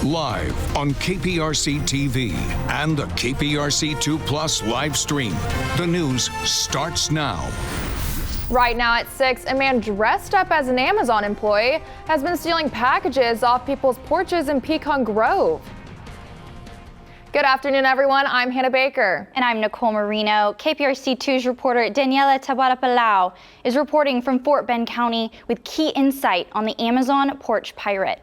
live on KPRC TV and the KPRC2 Plus live stream. The news starts now. Right now at 6, a man dressed up as an Amazon employee has been stealing packages off people's porches in Pecan Grove. Good afternoon, everyone. I'm Hannah Baker. And I'm Nicole Marino. KPRC2's reporter Sandra Taboada-Palau is reporting from Fort Bend County with key insight on the Amazon porch pirate.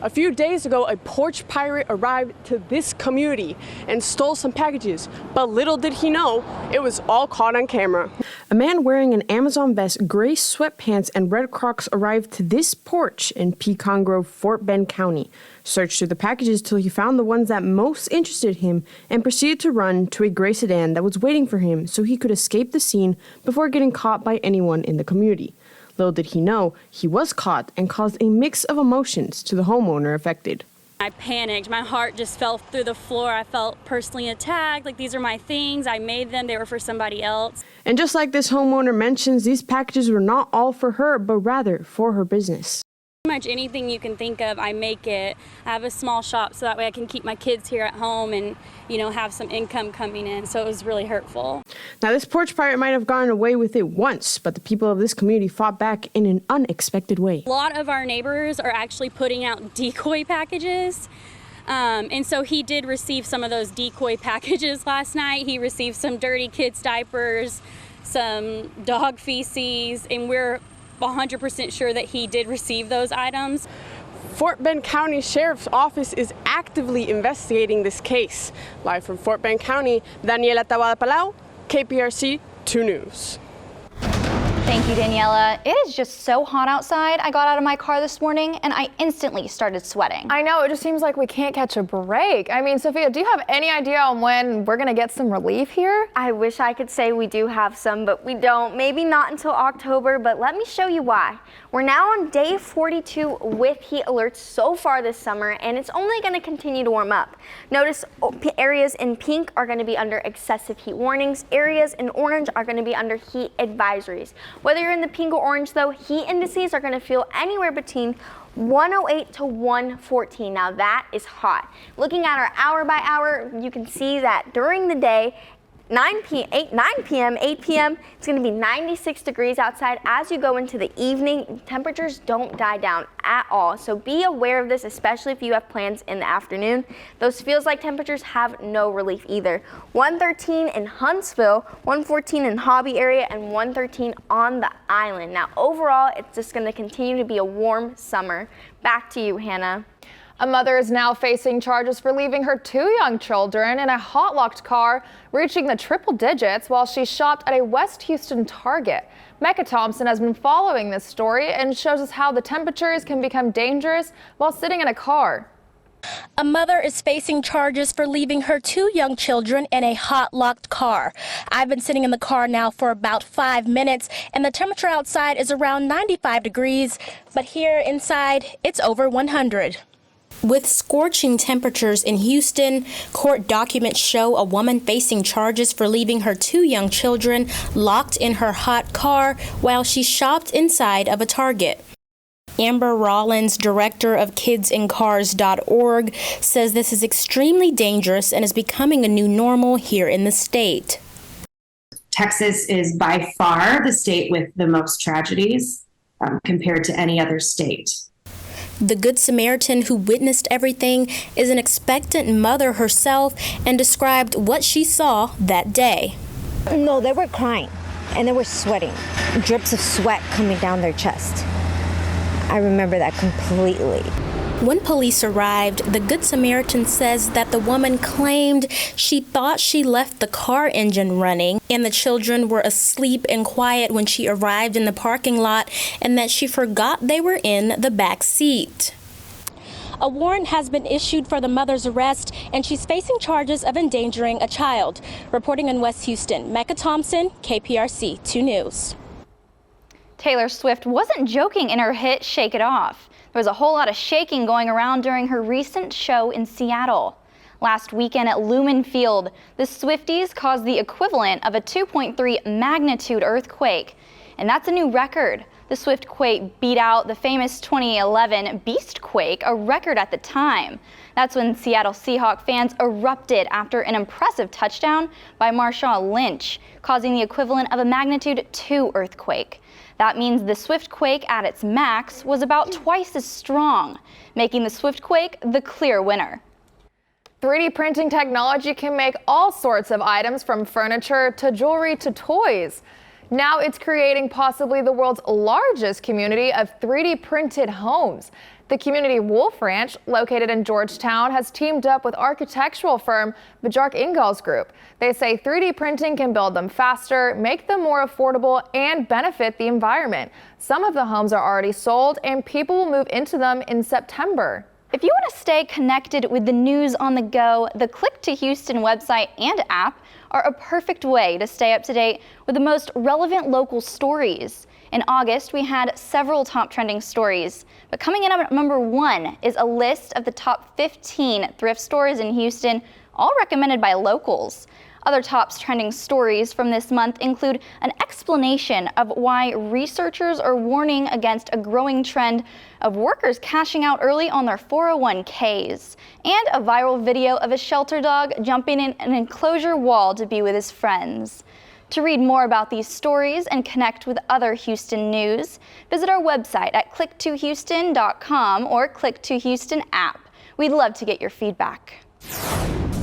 A few days ago, a porch pirate arrived to this community and stole some packages, but little did he know, it was all caught on camera. A man wearing an Amazon vest, gray sweatpants, and red Crocs arrived to this porch in Pecan Grove, Fort Bend County, searched through the packages till he found the ones that most interested him, and proceeded to run to a gray sedan that was waiting for him so he could escape the scene before getting caught by anyone in the community. Little did he know, he was caught and caused a mix of emotions to the homeowner affected. I panicked. My heart just fell through the floor. I felt personally attacked. Like, these are my things. I made them. They were for somebody else. And just like this homeowner mentions, these packages were not all for her, but rather for her business. Pretty much anything you can think of, I make it. I have a small shop so that way I can keep my kids here at home and, have some income coming in. So it was really hurtful. Now, this porch pirate might have gotten away with it once, but the people of this community fought back in an unexpected way. A lot of our neighbors are actually putting out decoy packages. And so he did receive some of those decoy packages last night. He received some dirty kids' diapers, some dog feces, and we're 100% sure that he did receive those items. Fort Bend County Sheriff's Office is actively investigating this case. Live from Fort Bend County, Sandra Taboada-Palau, KPRC 2 News. Thank you, Daniela. It is just so hot outside. I got out of my car this morning and I instantly started sweating. I know, it just seems like we can't catch a break. I mean, Sophia, do you have any idea on when we're gonna get some relief here? I wish I could say we do have some, but we don't. Maybe not until October, but let me show you why. We're now on day 42 with heat alerts so far this summer, and it's only going to continue to warm up. Notice areas in pink are going to be under excessive heat warnings. Areas in orange are going to be under heat advisories. Whether you're in the pink or orange, though, heat indices are going to feel anywhere between 108 to 114. Now that is hot. Looking at our hour by hour, you can see that during the day, 9 p.m., 8 p.m., it's going to be 96 degrees outside. As you go into the evening, temperatures don't die down at all. So be aware of this, especially if you have plans in the afternoon. Those feels like temperatures have no relief either. 113 in Huntsville, 114 in Hobby area, and 113 on the island. Now, overall, it's just going to continue to be a warm summer. Back to you, Hannah. A mother is now facing charges for leaving her 2 young children in a hot-locked car, reaching the triple digits while she shopped at a West Houston Target. Mecca Thompson has been following this story and shows us how the temperatures can become dangerous while sitting in a car. A mother is facing charges for leaving her 2 young children in a hot-locked car. I've been sitting in the car now for about 5 minutes, and the temperature outside is around 95 degrees, but here inside, it's over 100. With scorching temperatures in Houston, court documents show a woman facing charges for leaving her 2 young children locked in her hot car while she shopped inside of a Target. Amber Rollins, director of kidsincars.org, says this is extremely dangerous and is becoming a new normal here in the state. Texas is by far the state with the most tragedies compared to any other state. The Good Samaritan who witnessed everything is an expectant mother herself and described what she saw that day. No, they were crying and they were sweating, drips of sweat coming down their chest. I remember that completely. When police arrived, the Good Samaritan says that the woman claimed she thought she left the car engine running and the children were asleep and quiet when she arrived in the parking lot, and that she forgot they were in the back seat. A warrant has been issued for the mother's arrest, and she's facing charges of endangering a child. Reporting in West Houston, Mecca Thompson, KPRC 2 News. Taylor Swift wasn't joking in her hit Shake It Off. There was a whole lot of shaking going around during her recent show in Seattle. Last weekend at Lumen Field, the Swifties caused the equivalent of a 2.3 magnitude earthquake. And that's a new record. The swift quake beat out the famous 2011 beast quake, a record at the time. That's when Seattle Seahawks fans erupted after an impressive touchdown by Marshawn Lynch, causing the equivalent of a magnitude 2 earthquake. That means the swift quake at its max was about twice as strong, making the swift quake the clear winner. 3D printing technology can make all sorts of items, from furniture to jewelry to toys. Now it's creating possibly the world's largest community of 3D printed homes. The community Wolf Ranch, located in Georgetown, has teamed up with architectural firm Bjarke Ingels Group. They say 3D printing can build them faster, make them more affordable, and benefit the environment. Some of the homes are already sold, and people will move into them in September. If you want to stay connected with the news on the go, the Click to Houston website and app are a perfect way to stay up to date with the most relevant local stories. In August, we had several top trending stories, but coming in at number 1 is a list of the top 15 thrift stores in Houston, all recommended by locals. Other top trending stories from this month include an explanation of why researchers are warning against a growing trend of workers cashing out early on their 401ks, and a viral video of a shelter dog jumping in an enclosure wall to be with his friends. To read more about these stories and connect with other Houston news, visit our website at click2houston.com or Click to Houston app. We'd love to get your feedback.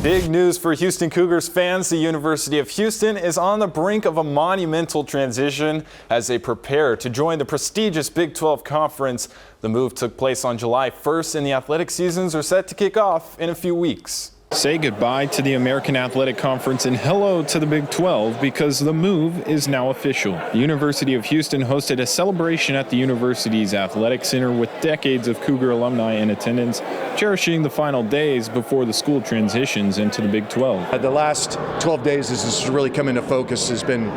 Big news for Houston Cougars fans. The University of Houston is on the brink of a monumental transition as they prepare to join the prestigious Big 12 Conference. The move took place on July 1st, and the athletic seasons are set to kick off in a few weeks. Say goodbye to the American Athletic Conference and hello to the Big 12, because the move is now official. The University of Houston hosted a celebration at the university's athletic center with decades of Cougar alumni in attendance, cherishing the final days before the school transitions into the Big 12. The last 12 days as this has really come into focus has been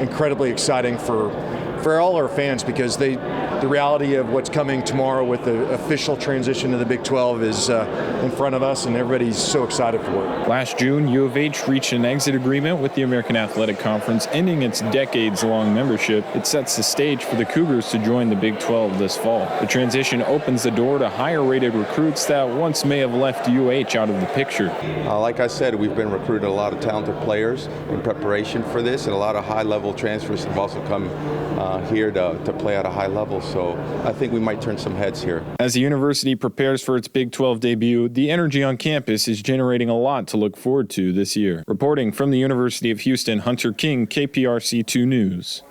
incredibly exciting for all our fans, because the reality of what's coming tomorrow with the official transition to the Big 12 is in front of us, and everybody's so excited for it. Last June, U of H reached an exit agreement with the American Athletic Conference, ending its decades-long membership. It sets the stage for the Cougars to join the Big 12 this fall. The transition opens the door to higher-rated recruits that once may have left UH out of the picture. Like I said, we've been recruiting a lot of talented players in preparation for this, and a lot of high-level transfers have also come here to play at a high level, so I think we might turn some heads here. As the university prepares for its Big 12 debut, the energy on campus is generating a lot to look forward to this year. Reporting from the University of Houston, Hunter King, KPRC2 News.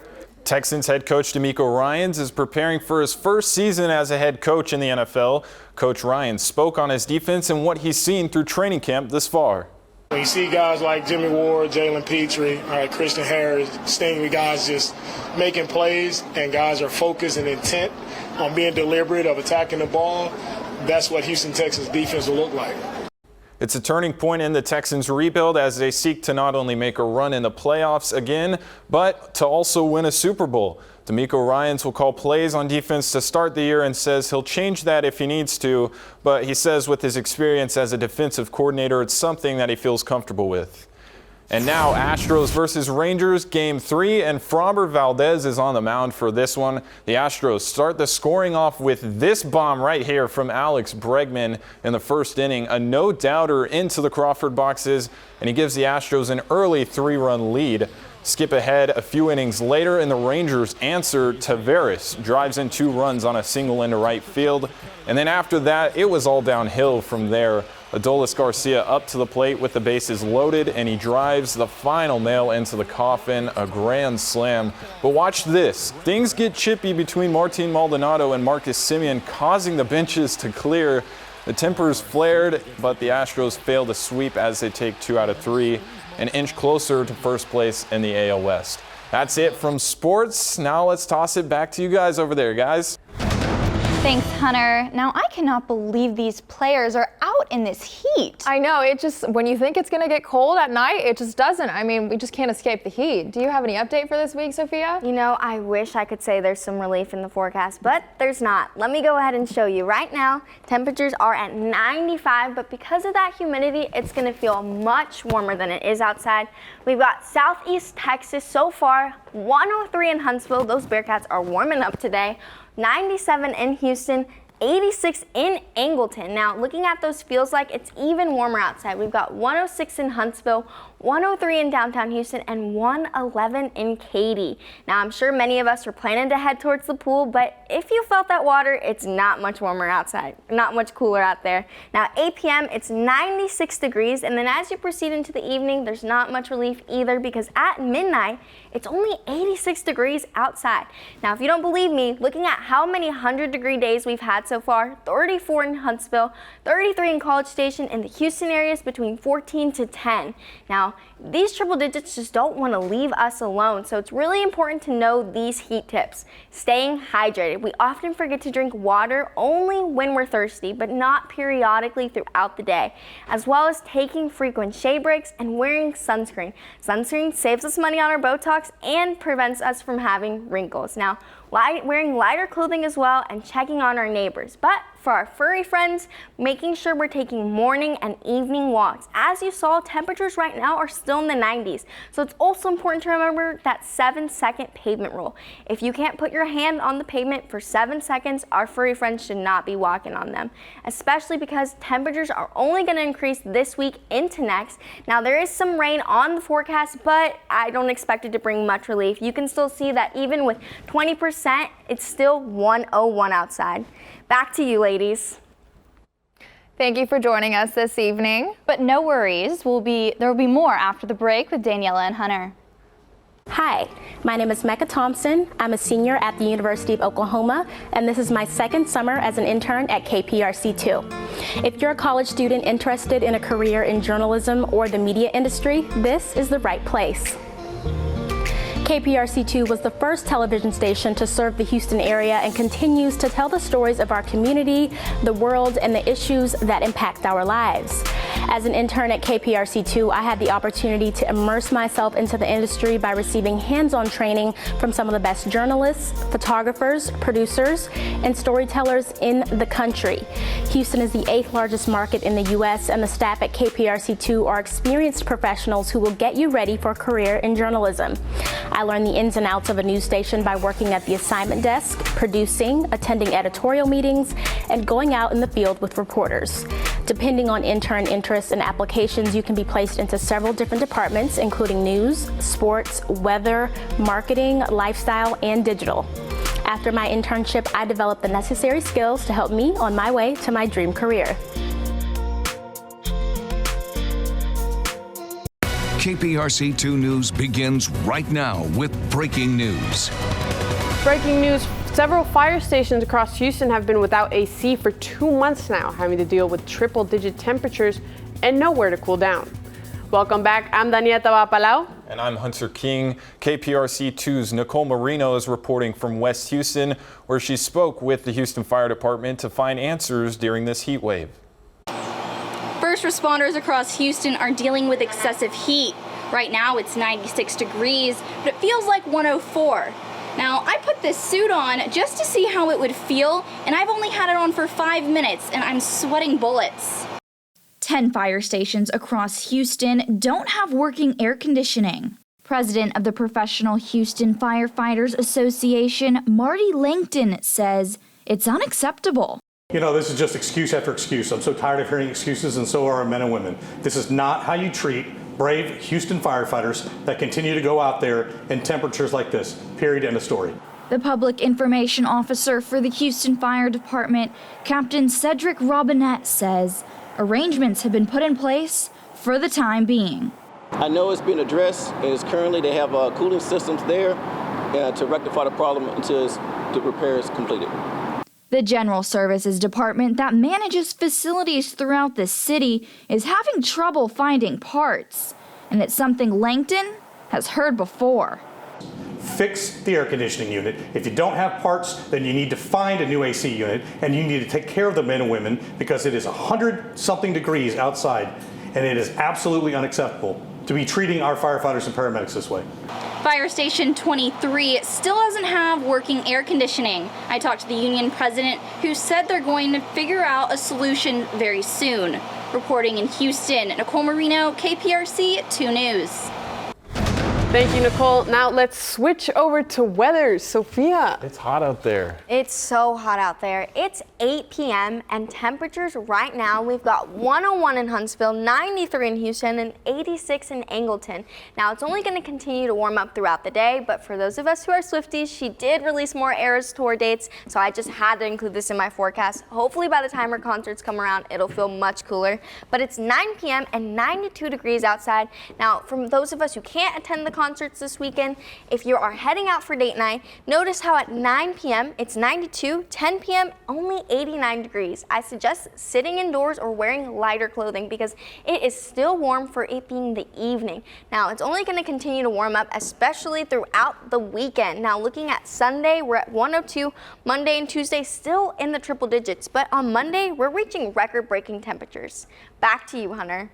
Texans head coach DeMeco Ryans is preparing for his first season as a head coach in the NFL. Coach Ryans spoke on his defense and what he's seen through training camp this far. When you see guys like Jimmy Ward, Jalen Petrie, Christian Harris, Stingley, guys just making plays, and guys are focused and intent on being deliberate of attacking the ball, that's what Houston Texans defense will look like. It's a turning point in the Texans' rebuild as they seek to not only make a run in the playoffs again, but to also win a Super Bowl. DeMeco Ryans will call plays on defense to start the year and says he'll change that if he needs to, but he says with his experience as a defensive coordinator, it's something that he feels comfortable with. And now Astros versus Rangers, Game 3, and Framber Valdez is on the mound for this one. The Astros start the scoring off with this bomb right here from Alex Bregman in the first inning, a no-doubter into the Crawford boxes, and he gives the Astros an early 3-run lead. Skip ahead a few innings later, and the Rangers answer. Taveras drives in 2 runs on a single into right field. And then after that, it was all downhill from there. Adolis Garcia up to the plate with the bases loaded, and he drives the final nail into the coffin, a grand slam. But watch this. Things get chippy between Martin Maldonado and Marcus Semien, causing the benches to clear. The tempers flared, but the Astros fail to sweep as they take 2 out of 3. An inch closer to first place in the AL West. That's it from sports. Now let's toss it back to you guys over there, guys. Thanks, Hunter. Now, I cannot believe these players are out out in this heat. I know, it just, when you think it's going to get cold at night, it just doesn't. I mean, we just can't escape the heat. Do you have any update for this week, Sophia? You know, I wish I could say there's some relief in the forecast, but there's not. Let me go ahead and show you. Right now, temperatures are at 95, but because of that humidity, it's going to feel much warmer than it is outside. We've got southeast Texas so far, 103 in Huntsville. Those Bearcats are warming up today. 97 in Houston, 86 in Angleton. Now, looking at those feels like it's even warmer outside. We've got 106 in Huntsville, 103 in downtown Houston, and 111 in Katy. Now, I'm sure many of us are planning to head towards the pool, but if you felt that water, it's not much warmer outside, not much cooler out there. Now, 8 p.m., it's 96 degrees, and then as you proceed into the evening, there's not much relief either because at midnight, it's only 86 degrees outside. Now, if you don't believe me, looking at how many 100-degree days we've had so far, 34 in Huntsville, 33 in College Station, and the Houston area is between 14 to 10. Now, these triple digits just don't want to leave us alone, so it's really important to know these heat tips. Staying hydrated. We often forget to drink water only when we're thirsty, but not periodically throughout the day, as well as taking frequent shade breaks and wearing sunscreen. Sunscreen saves us money on our Botox and prevents us from having wrinkles. Now, wearing lighter clothing as well and checking on our neighbors. But for our furry friends, making sure we're taking morning and evening walks. As you saw, temperatures right now are still in the 90s. So it's also important to remember that 7-second pavement rule. If you can't put your hand on the pavement for 7 seconds, our furry friends should not be walking on them, especially because temperatures are only going to increase this week into next. Now, there is some rain on the forecast, but I don't expect it to bring much relief. You can still see that even with 20%, it's still 101 outside. Back to you, ladies. Thank you for joining us this evening. But no worries, there will be more after the break with Daniela and Hunter. Hi, my name is Mecca Thompson. I'm a senior at the University of Oklahoma, and this is my second summer as an intern at KPRC2. If you're a college student interested in a career in journalism or the media industry, this is the right place. KPRC2 was the first television station to serve the Houston area and continues to tell the stories of our community, the world, and the issues that impact our lives. As an intern at KPRC2, I had the opportunity to immerse myself into the industry by receiving hands-on training from some of the best journalists, photographers, producers, and storytellers in the country. Houston is the 8th largest market in the U.S., and the staff at KPRC2 are experienced professionals who will get you ready for a career in journalism. I learned the ins and outs of a news station by working at the assignment desk, producing, attending editorial meetings, and going out in the field with reporters. Depending on intern interests and applications, you can be placed into several different departments, including news, sports, weather, marketing, lifestyle, and digital. After my internship, I developed the necessary skills to help me on my way to my dream career. KPRC2 News begins right now with breaking news. Breaking news. Several fire stations across Houston have been without AC for 2 months now, having to deal with triple-digit temperatures and nowhere to cool down. Welcome back. I'm Sandra Taboada-Palau. And I'm Hunter King. KPRC2's Nicole Marino is reporting from West Houston, where she spoke with the Houston Fire Department to find answers during this heat wave. First responders across Houston are dealing with excessive heat. Right now it's 96 degrees, but it feels like 104. Now, I put this suit on just to see how it would feel, and I've only had it on for 5 minutes, and I'm sweating bullets. 10 fire stations across Houston don't have working air conditioning. President of the Professional Houston Firefighters Association, Marty Langton, says it's unacceptable. You know, this is just excuse after excuse. I'm so tired of hearing excuses, and so are our men and women. This is not how you treat brave Houston firefighters that continue to go out there in temperatures like this. Period. End of story. The public information officer for the Houston Fire Department, Captain Cedric Robinette, says arrangements have been put in place for the time being. I know it's been addressed, and it's currently they have cooling systems there to rectify the problem until the repair is completed. The General Services Department that manages facilities throughout the city is having trouble finding parts, and it's something Langton has heard before. fix the air conditioning unit. If you don't have parts, then you need to find a new AC unit, and you need to take care of the men and women because it is 100-something degrees outside, and it is absolutely unacceptable to be treating our firefighters and paramedics this way. Fire Station 23 still doesn't have working air conditioning. I talked to the union president, who said they're going to figure out a solution very soon. Reporting in Houston, Nicole Marino, KPRC 2 News. Thank you, Nicole. Now let's switch over to weather. Sophia. It's hot out there. It's so hot out there. It's 8 p.m. and temperatures right now, we've got 101 in Huntsville, 93 in Houston, and 86 in Angleton. Now it's only going to continue to warm up throughout the day, but for those of us who are Swifties, she did release more Eras tour dates, so I just had to include this in my forecast. Hopefully by the time her concerts come around, it'll feel much cooler. But it's 9 p.m. and 92 degrees outside. Now, for those of us who can't attend the concerts this weekend, if you are heading out for date night, notice how at 9 p.m. it's 92, 10 p.m. only 89 degrees. I suggest sitting indoors or wearing lighter clothing because it is still warm for it being the evening. Now it's only going to continue to warm up, especially throughout the weekend. Now looking at Sunday, we're at 102, Monday and Tuesday still in the triple digits, but on Monday we're reaching record-breaking temperatures. Back to you, Hunter.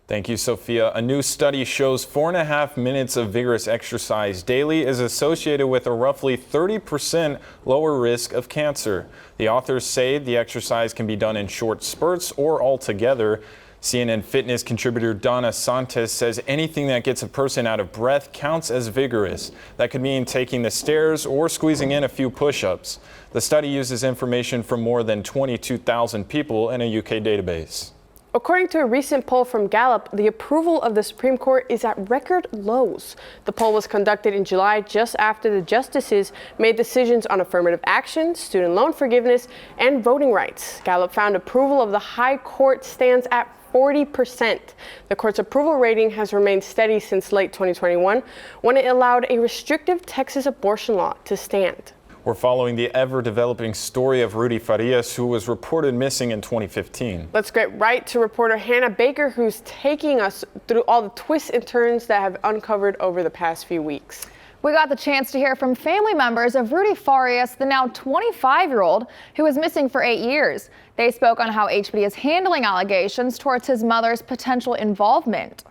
Thank you, Sophia. A new study shows 4.5 minutes of vigorous exercise daily is associated with a roughly 30% lower risk of cancer. The authors say the exercise can be done in short spurts or altogether. CNN fitness contributor Donna Santos says anything that gets a person out of breath counts as vigorous. That could mean taking the stairs or squeezing in a few push-ups. The study uses information from more than 22,000 people in a UK database. According to a recent poll from Gallup, the approval of the Supreme Court is at record lows. The poll was conducted in July just after the justices made decisions on affirmative action, student loan forgiveness, and voting rights. Gallup found approval of the High Court stands at 40%. The court's approval rating has remained steady since late 2021, when it allowed a restrictive Texas abortion law to stand. We're following the ever-developing story of Rudy Farias, who was reported missing in 2015. Let's get right to reporter Hannah Baker, who's taking us through all the twists and turns that have uncovered over the past few weeks. We got the chance to hear from family members of Rudy Farias, the now 25-year-old who was missing for 8 years. They spoke on how HBD is handling allegations towards his mother's potential involvement.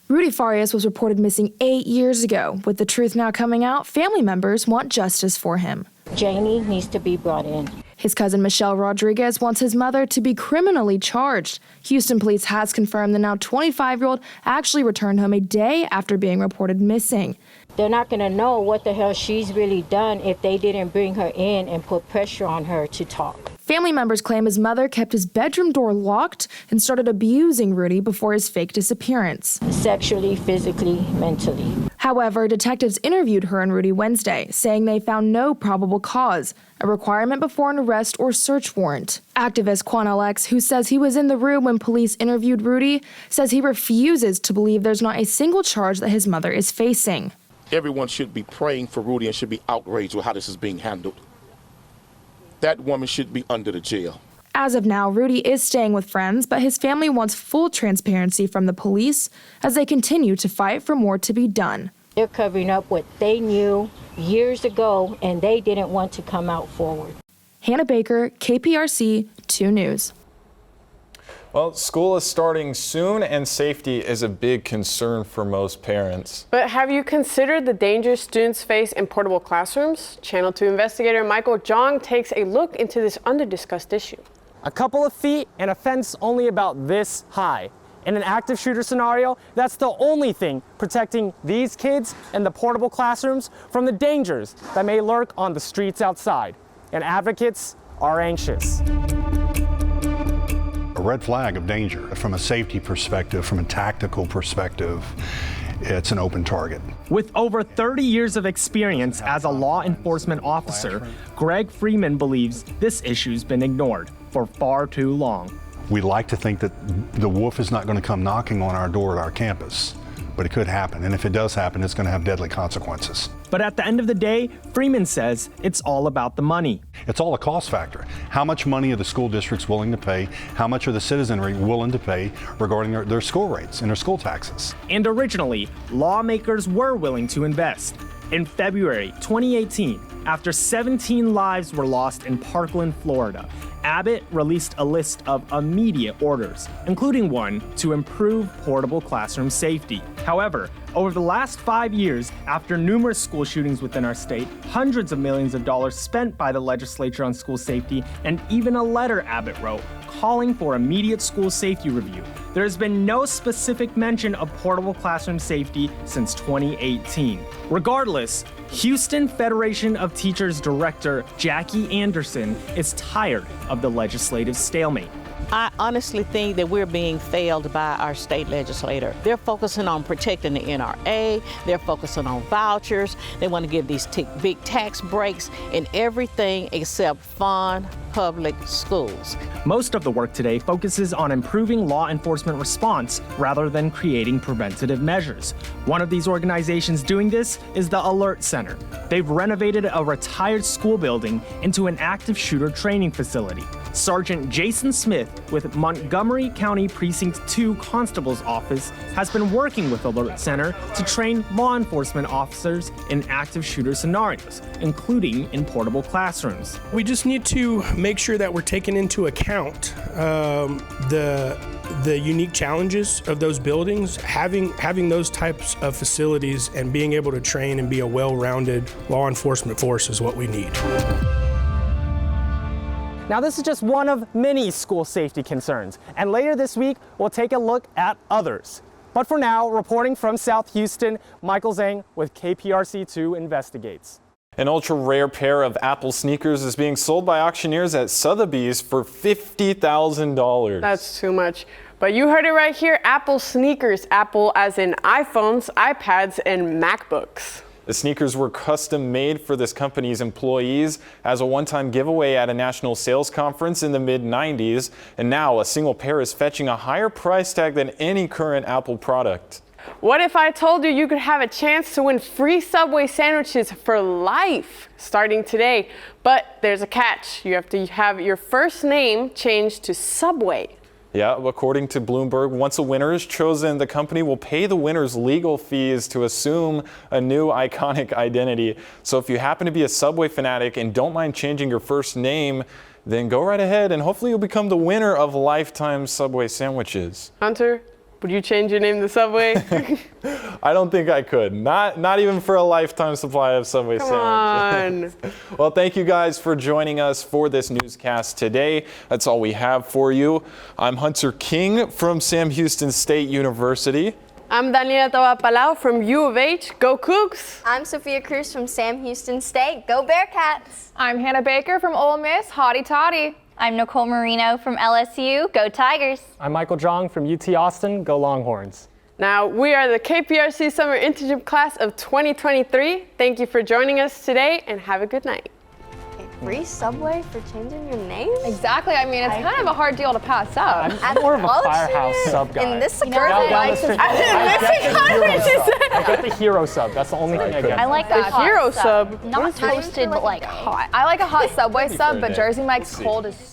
Rudy Farias was reported missing 8 years ago. With the truth now coming out, family members want justice for him. Janie needs to be brought in. His cousin Michelle Rodriguez wants his mother to be criminally charged. Houston police has confirmed the now 25-year-old actually returned home a day after being reported missing. They're not going to know what the hell she's really done if they didn't bring her in and put pressure on her to talk. Family members claim his mother kept his bedroom door locked and started abusing Rudy before his fake disappearance. Sexually, physically, mentally. However, detectives interviewed her and Rudy Wednesday, saying they found no probable cause, a requirement before an arrest or search warrant. Activist Quan Alex, who says he was in the room when police interviewed Rudy, says he refuses to believe there's not a single charge that his mother is facing. Everyone should be praying for Rudy and should be outraged with how this is being handled. That woman should be under the jail. As of now, Rudy is staying with friends, but his family wants full transparency from the police as they continue to fight for more to be done. They're covering up what they knew years ago, and they didn't want to come out forward. Hannah Baker, KPRC 2 News. Well, school is starting soon, and safety is a big concern for most parents. But have you considered the dangers students face in portable classrooms? Channel 2 investigator Michael Jong takes a look into this under-discussed issue. A couple of feet and a fence only about this high. In an active shooter scenario, that's the only thing protecting these kids in the portable classrooms from the dangers that may lurk on the streets outside. And advocates are anxious. A red flag of danger from a safety perspective, from a tactical perspective. It's an open target. With over 30 years of experience as a law enforcement officer, Greg Freeman believes this issue's been ignored for far too long. We like to think that the wolf is not going to come knocking on our door at our campus, but it could happen. And if it does happen, it's going to have deadly consequences. But at the end of the day, Freeman says it's all about the money. It's all a cost factor. How much money are the school districts willing to pay? How much are the citizenry willing to pay regarding their school rates and their school taxes? And originally, lawmakers were willing to invest. In February 2018, after 17 lives were lost in Parkland, Florida, Abbott released a list of immediate orders, including one to improve portable classroom safety. However, over the last 5 years, after numerous school shootings within our state, hundreds of millions of dollars spent by the legislature on school safety, and even a letter Abbott wrote calling for immediate school safety review, there has been no specific mention of portable classroom safety since 2018. Regardless, Houston Federation of Teachers Director Jackie Anderson is tired of the legislative stalemate. I honestly think that we're being failed by our state legislator. They're focusing on protecting the NRA, they're focusing on vouchers, they want to give these big tax breaks in everything except fund public schools. Most of the work today focuses on improving law enforcement response rather than creating preventative measures. One of these organizations doing this is the Alert Center. They've renovated a retired school building into an active shooter training facility. Sergeant Jason Smith with Montgomery County Precinct 2 Constable's Office has been working with Alert Center to train law enforcement officers in active shooter scenarios, including in portable classrooms. We just need to make sure that we're taking into account the unique challenges of those buildings. Having those types of facilities and being able to train and be a well-rounded law enforcement force is what we need. Now, this is just one of many school safety concerns, and later this week, we'll take a look at others. But for now, reporting from South Houston, Michael Zhang with KPRC2 Investigates. An ultra-rare pair of Apple sneakers is being sold by auctioneers at Sotheby's for $50,000. That's too much. But you heard it right here, Apple sneakers. Apple as in iPhones, iPads, and MacBooks. The sneakers were custom made for this company's employees as a one-time giveaway at a national sales conference in the mid-90s, and now a single pair is fetching a higher price tag than any current Apple product. What if I told you you could have a chance to win free Subway sandwiches for life starting today? But there's a catch. You have to have your first name changed to Subway. Yeah, according to Bloomberg, once a winner is chosen, the company will pay the winner's legal fees to assume a new iconic identity. So if you happen to be a Subway fanatic and don't mind changing your first name, then go right ahead and hopefully you'll become the winner of lifetime Subway sandwiches. Hunter, would you change your name to Subway? I don't think I could. Not even for a lifetime supply of Subway sandwiches. Come on. Well, thank you guys for joining us for this newscast today. That's all we have for you. I'm Hunter King from Sam Houston State University. I'm Sandra Taboada-Palau from U of H. Go Cougs. I'm Sophia Cruz from Sam Houston State. Go Bearcats. I'm Hannah Baker from Ole Miss. Hotty toddy. I'm Nicole Marino from LSU. Go Tigers. I'm Michael Jong from UT Austin. Go Longhorns. Now, we are the KPRC Summer Internship Class of 2023. Thank you for joining us today and have a good night. Free Subway for changing your name? Exactly. I mean, it's kind of a hard deal to pass up. I'm more of a Firehouse sub guy. In this suburban, I get the hero sub. That's the only thing I get. I like the hero sub. Not toasted, but like hot. I like a hot Subway sub, but Jersey Mike's cold is so